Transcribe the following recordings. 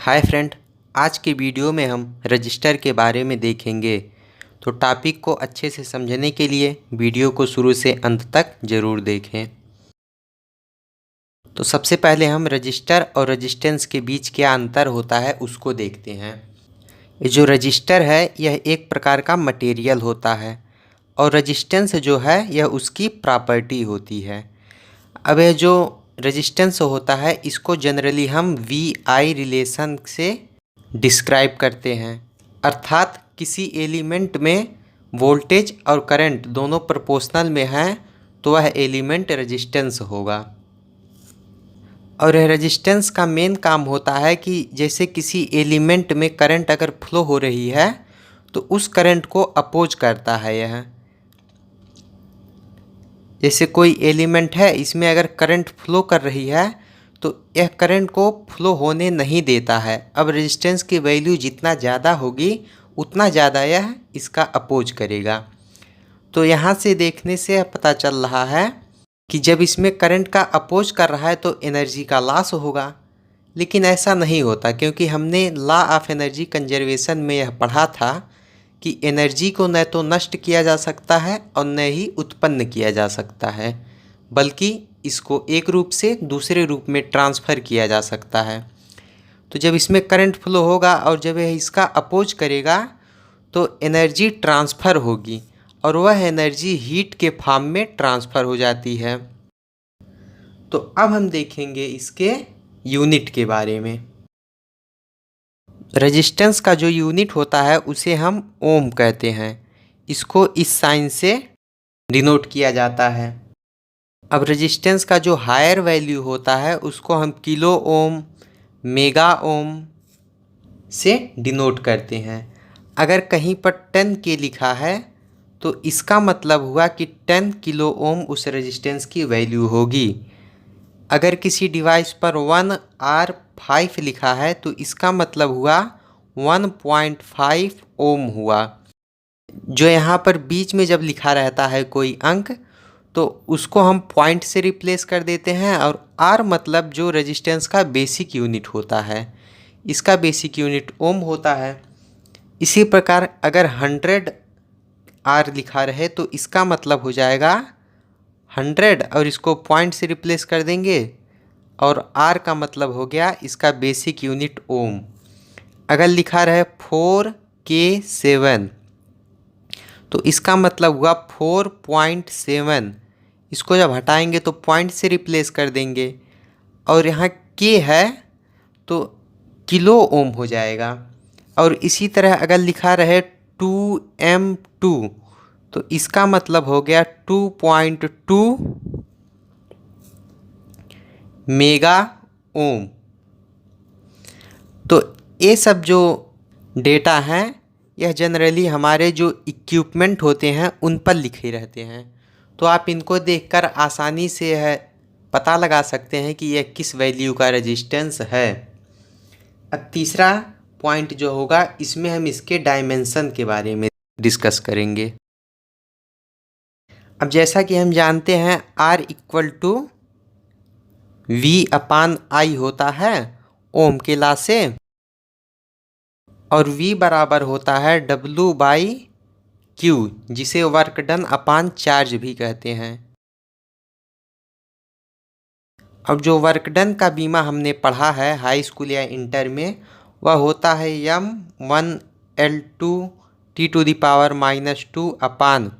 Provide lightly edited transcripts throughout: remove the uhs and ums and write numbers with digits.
Hi friend, आज के video में हम रजिस्टर के बारे में देखेंगे। तो टॉपिक को अच्छे से समझने के लिए वीडियो को शुरू से अंत तक ज़रूर देखें। तो सबसे पहले हम रजिस्टर और रेजिस्टेंस के बीच क्या अंतर होता है उसको देखते हैं। ये जो रजिस्टर है यह एक प्रकार का मटेरियल होता है और रेजिस्टेंस जो है यह उसकी प्रॉपर्टी होती है। अब यह जो रेजिस्टेंस होता है इसको जनरली हम VI रिलेशन से डिस्क्राइब करते हैं, अर्थात किसी एलिमेंट में वोल्टेज और करंट दोनों प्रोपोर्शनल में हैं तो वह एलिमेंट रेजिस्टेंस होगा। और यह रेजिस्टेंस का मेन काम होता है कि जैसे किसी एलिमेंट में करंट अगर फ्लो हो रही है तो उस करंट को अपोज करता है यह। जैसे कोई एलिमेंट है, इसमें अगर करंट फ्लो कर रही है तो यह करंट को फ्लो होने नहीं देता है। अब रेजिस्टेंस की वैल्यू जितना ज़्यादा होगी उतना ज़्यादा यह इसका अपोज करेगा। तो यहाँ से देखने से पता चल रहा है कि जब इसमें करंट का अपोज कर रहा है तो एनर्जी का लॉस होगा, लेकिन ऐसा नहीं होता क्योंकि हमने लॉ ऑफ एनर्जी कंजर्वेशन में यह पढ़ा था कि एनर्जी को न तो नष्ट किया जा सकता है और न ही उत्पन्न किया जा सकता है, बल्कि इसको एक रूप से दूसरे रूप में ट्रांसफ़र किया जा सकता है। तो जब इसमें करंट फ्लो होगा और जब यह इसका अपोज करेगा तो एनर्जी ट्रांसफ़र होगी और वह एनर्जी हीट के फॉर्म में ट्रांसफ़र हो जाती है। तो अब हम देखेंगे इसके यूनिट के बारे में। रेजिस्टेंस का जो यूनिट होता है उसे हम ओम कहते हैं। इसको इस साइन से डिनोट किया जाता है। अब रेजिस्टेंस का जो हायर वैल्यू होता है उसको हम किलो ओम, मेगा ओम से डिनोट करते हैं। अगर कहीं पर 10 के लिखा है तो इसका मतलब हुआ कि 10 किलो ओम उस रेजिस्टेंस की वैल्यू होगी। अगर किसी डिवाइस पर 1R5 लिखा है तो इसका मतलब हुआ 1.5 ओम हुआ। जो यहाँ पर बीच में जब लिखा रहता है कोई अंक तो उसको हम पॉइंट से रिप्लेस कर देते हैं, और R मतलब जो रेजिस्टेंस का बेसिक यूनिट होता है, इसका बेसिक यूनिट ओम होता है। इसी प्रकार अगर 100R लिखा रहे तो इसका मतलब हो जाएगा 100 और इसको पॉइंट से रिप्लेस कर देंगे और R का मतलब हो गया इसका बेसिक यूनिट ओम। अगर लिखा रहे 4K7 तो इसका मतलब हुआ 4.7। इसको जब हटाएंगे तो पॉइंट से रिप्लेस कर देंगे और यहाँ K है तो किलो ओम हो जाएगा। और इसी तरह अगर लिखा रहे 2M2 तो इसका मतलब हो गया 2.2 मेगा ओम। तो ये सब जो डेटा हैं यह जनरली हमारे जो इक्विपमेंट होते हैं उन पर लिखे रहते हैं, तो आप इनको देखकर आसानी से यह पता लगा सकते हैं कि यह किस वैल्यू का रेजिस्टेंस है। अब तीसरा पॉइंट जो होगा इसमें हम इसके डायमेंशन के बारे में डिस्कस करेंगे। अब जैसा कि हम जानते हैं R = V/I होता है ओम के लॉ से, और V बराबर होता है W/Q जिसे वर्क डन अपॉन चार्ज भी कहते हैं। अब जो वर्क डन का बीमा हमने पढ़ा है हाई स्कूल या इंटर में वह होता है m1L2T⁻⁻2 अपॉन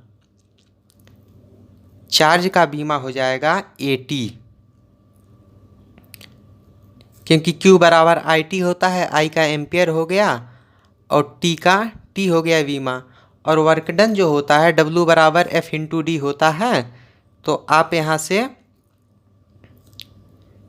चार्ज का बीमा हो जाएगा AT, क्योंकि Q बराबर IT होता है, I का एम्पियर हो गया और T का T हो गया बीमा, और वर्क डन जो होता है W बराबर F/D होता है। तो आप यहाँ से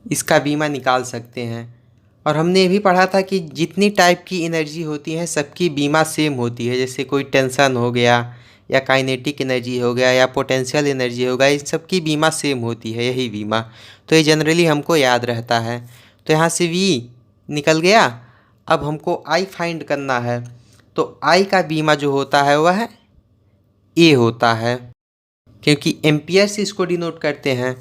इसका बीमा निकाल सकते हैं। और हमने ये भी पढ़ा था कि जितनी टाइप की एनर्जी होती है सबकी बीमा सेम होती है। जैसे कोई टेंशन हो गया या काइनेटिक एनर्जी हो गया या पोटेंशियल एनर्जी हो गया, इन सब की बीमा सेम होती है, यही बीमा। तो ये जनरली हमको याद रहता है। तो यहाँ से V निकल गया। अब हमको I फाइंड करना है, तो I का बीमा जो होता है वह A होता है, क्योंकि एम्पियर से इसको डिनोट करते हैं।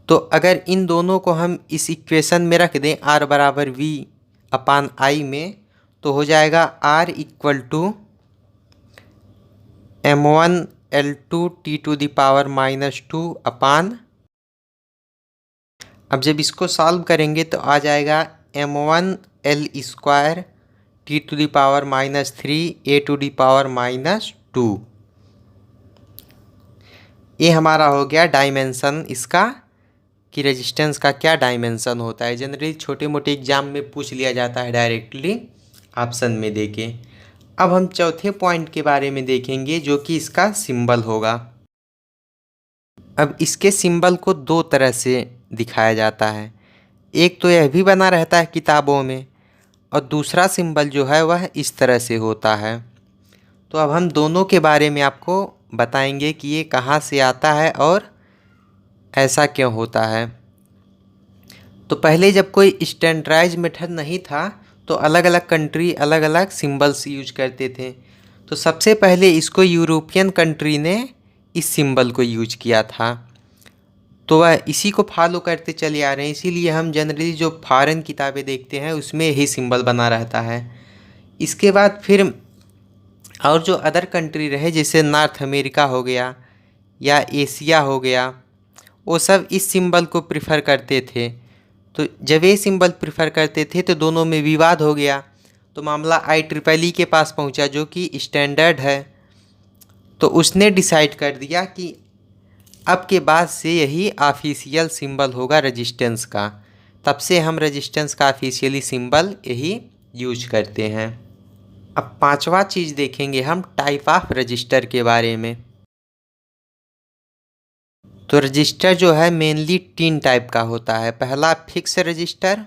तो अगर इन दोनों को हम इस इक्वेशन में रख दें R बराबर V, अपान आई में, तो हो जाएगा R इक्वल टू M1L2T⁻²। अब जब इसको सॉल्व करेंगे तो आ जाएगा M1L²T⁻³ A⁻²। ये हमारा हो गया डायमेंशन इसका, कि रेजिस्टेंस का क्या डायमेंशन होता है। जनरली छोटे मोटे एग्जाम में पूछ लिया जाता है डायरेक्टली ऑप्शन में देके। अब हम चौथे पॉइंट के बारे में देखेंगे जो कि इसका सिंबल होगा। अब इसके सिंबल को दो तरह से दिखाया जाता है। एक तो यह भी बना रहता है किताबों में, और दूसरा सिंबल जो है वह इस तरह से होता है। तो अब हम दोनों के बारे में आपको बताएंगे कि ये कहाँ से आता है और ऐसा क्यों होता है। तो पहले जब कोई स्टैंडर्डाइज मेथड नहीं था तो अलग अलग कंट्री अलग अलग सिंबल्स यूज करते थे। तो सबसे पहले इसको यूरोपियन कंट्री ने इस सिंबल को यूज किया था, तो वह इसी को फॉलो करते चले आ रहे हैं। इसीलिए हम जनरली जो फॉरेन किताबें देखते हैं उसमें यही सिंबल बना रहता है। इसके बाद फिर और जो अदर कंट्री रहे, जैसे नॉर्थ अमेरिका हो गया या एशिया हो गया, वो सब इस सिंबल को प्रिफ़र करते थे। तो जब ये सिंबल प्रिफ़र करते थे तो दोनों में विवाद हो गया। तो मामला IEEE के पास पहुंचा, जो कि स्टैंडर्ड है। तो उसने डिसाइड कर दिया कि अब के बाद से यही ऑफिशियल सिंबल होगा रेजिस्टेंस का। तब से हम रेजिस्टेंस का ऑफिशियली सिंबल यही यूज करते हैं। अब पांचवा चीज़ देखेंगे हम टाइप ऑफ रजिस्टर के बारे में। तो रजिस्टर जो है मेनली 3 टाइप का होता है। पहला फिक्स रजिस्टर,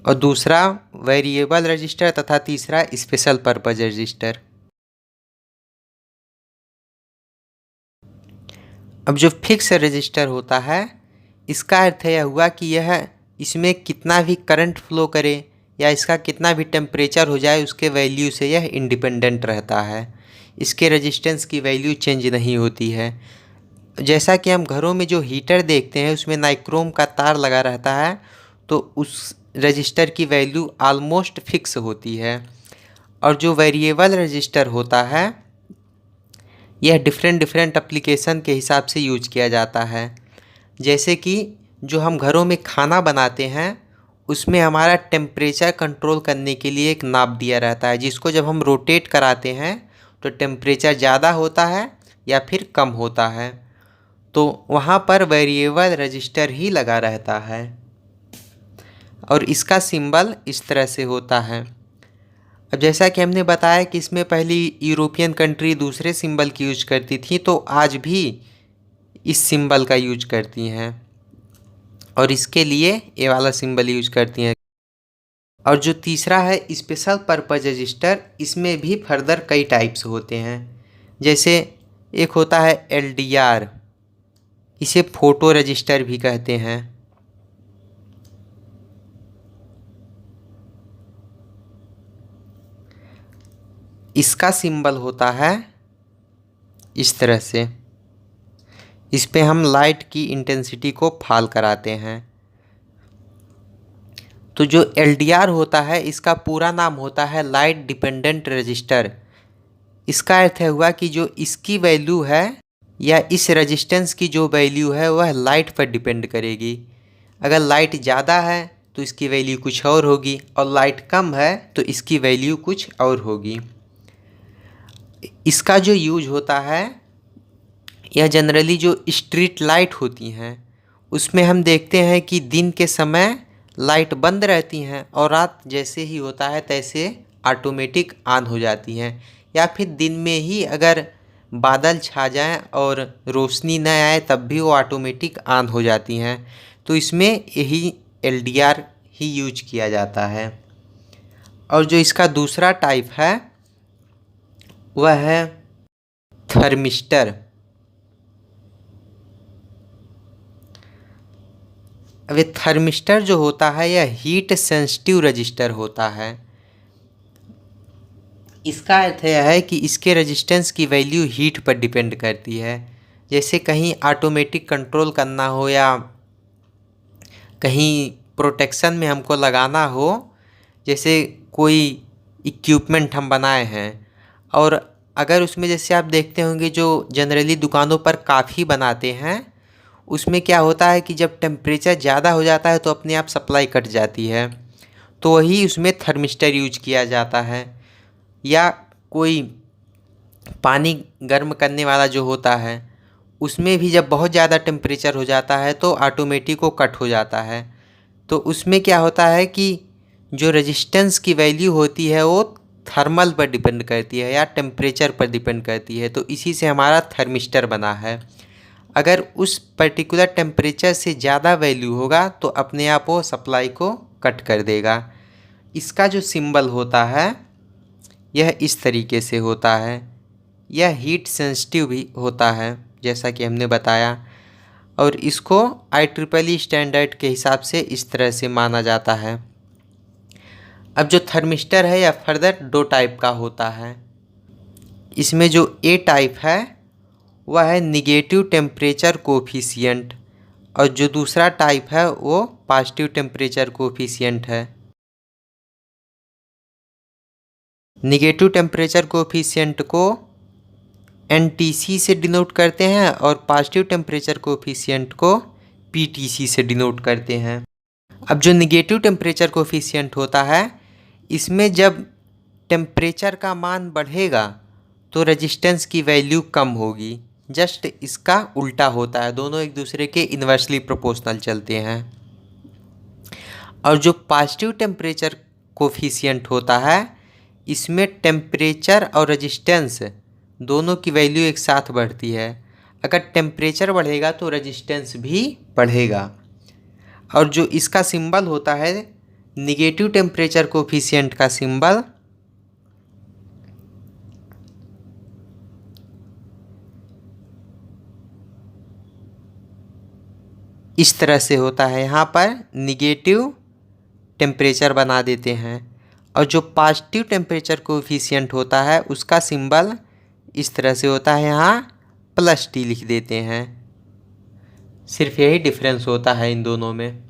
और दूसरा वेरिएबल रजिस्टर, तथा तीसरा स्पेशल पर्पज रजिस्टर। अब जो फिक्स रजिस्टर होता है, इसका अर्थ यह हुआ कि यह इसमें कितना भी करंट फ्लो करे या इसका कितना भी टेम्परेचर हो जाए, उसके वैल्यू से यह इंडिपेंडेंट रहता है। इसके रेजिस्टेंस की वैल्यू चेंज नहीं होती है। जैसा कि हम घरों में जो हीटर देखते हैं उसमें नाइक्रोम का तार लगा रहता है, तो उस रजिस्टर की वैल्यू ऑलमोस्ट फिक्स होती है। और जो वेरिएबल रजिस्टर होता है, यह डिफरेंट एप्लीकेशन के हिसाब से यूज किया जाता है। जैसे कि जो हम घरों में खाना बनाते हैं उसमें हमारा टेम्परेचर कंट्रोल करने के लिए एक नाप दिया रहता है, जिसको जब हम रोटेट कराते हैं तो टेम्परेचर ज़्यादा होता है या फिर कम होता है, तो वहाँ पर वेरिएबल रजिस्टर ही लगा रहता है। और इसका सिंबल इस तरह से होता है। अब जैसा कि हमने बताया कि इसमें पहली यूरोपियन कंट्री दूसरे सिंबल की यूज करती थी, तो आज भी इस सिंबल का यूज करती हैं और इसके लिए ये वाला सिंबल यूज करती हैं। और जो तीसरा है स्पेशल पर्पज रजिस्टर, इसमें भी फर्दर कई टाइप्स होते हैं। जैसे एक होता है LDR, इसे फोटो रजिस्टर भी कहते हैं। इसका सिंबल होता है इस तरह से। इस पे हम लाइट की इंटेंसिटी को फॉल कराते हैं। तो जो LDR होता है, इसका पूरा नाम होता है लाइट डिपेंडेंट रजिस्टर। इसका अर्थ हुआ कि जो इसकी वैल्यू है या इस रेजिस्टेंस की जो वैल्यू है वह लाइट पर डिपेंड करेगी। अगर लाइट ज़्यादा है तो इसकी वैल्यू कुछ और होगी, और लाइट कम है तो इसकी वैल्यू कुछ और होगी। इसका जो यूज होता है, यह जनरली जो स्ट्रीट लाइट होती हैं उसमें हम देखते हैं कि दिन के समय लाइट बंद रहती हैं और रात जैसे ही होता है तैसे ऑटोमेटिक ऑन हो जाती हैं। या फिर दिन में ही अगर बादल छा जाएं और रोशनी न आए तब भी वो ऑटोमेटिक ऑन हो जाती हैं। तो इसमें यही LDR ही यूज किया जाता है। और जो इसका दूसरा टाइप है वह है थर्मिस्टर। अब ये थर्मिस्टर जो होता है यह हीट सेंसिटिव रजिस्टर होता है। इसका अर्थ यह है कि इसके रेजिस्टेंस की वैल्यू हीट पर डिपेंड करती है। जैसे कहीं ऑटोमेटिक कंट्रोल करना हो या कहीं प्रोटेक्शन में हमको लगाना हो, जैसे कोई इक्विपमेंट हम बनाए हैं और अगर उसमें जैसे आप देखते होंगे जो जनरली दुकानों पर काफ़ी बनाते हैं, उसमें क्या होता है कि जब टेम्परेचर ज़्यादा हो जाता है तो अपने आप सप्लाई कट जाती है, तो वही उसमें थर्मिस्टर यूज किया जाता है। या कोई पानी गर्म करने वाला जो होता है उसमें भी जब बहुत ज़्यादा टेम्परेचर हो जाता है तो ऑटोमेटिक वो कट हो जाता है। तो उसमें क्या होता है कि जो रेजिस्टेंस की वैल्यू होती है वो थर्मल पर डिपेंड करती है या टेम्परेचर पर डिपेंड करती है, तो इसी से हमारा थर्मिस्टर बना है। अगर उस पर्टिकुलर टेम्परेचर से ज़्यादा वैल्यू होगा तो अपने आप वो सप्लाई को कट कर देगा। इसका जो सिंबल होता है यह इस तरीके से होता है। यह हीट सेंसिटिव भी होता है जैसा कि हमने बताया, और इसको IEEE स्टैंडर्ड के हिसाब से इस तरह से माना जाता है। अब जो थर्मिस्टर है यह फर्दर दो टाइप का होता है। इसमें जो ए टाइप है वह है निगेटिव टेम्परेचर कोफिशिएंट और जो दूसरा टाइप है वो पॉजिटिव टेम्परेचर कोफिशिएंट है। निगेटिव टेम्परेचर कोफिशिएंट को NTC से डिनोट करते हैं और पॉजिटिव टेम्परेचर कोफिशिएंट को PTC से डिनोट करते हैं। अब जो निगेटिव टेम्परेचर कोफिशिएंट होता है इसमें जब टेम्परेचर का मान बढ़ेगा तो रेजिस्टेंस की वैल्यू कम होगी। जस्ट इसका उल्टा होता है, दोनों एक दूसरे के इन्वर्सली प्रोपोर्शनल चलते हैं। और जो पॉजिटिव टेम्परेचर कोफिशिएंट होता है इसमें टेम्परेचर और रेजिस्टेंस दोनों की वैल्यू एक साथ बढ़ती है। अगर टेम्परेचर बढ़ेगा तो रेजिस्टेंस भी बढ़ेगा। और जो इसका सिंबल होता है निगेटिव टेम्परेचर कोफिशिएंट का सिंबल इस तरह से होता है। यहाँ पर निगेटिव टेम्परेचर बना देते हैं और जो पॉजिटिव टेम्परेचर कोफिशिएंट होता है उसका सिंबल इस तरह से होता है, यहाँ +T लिख देते हैं। सिर्फ यही डिफरेंस होता है इन दोनों में।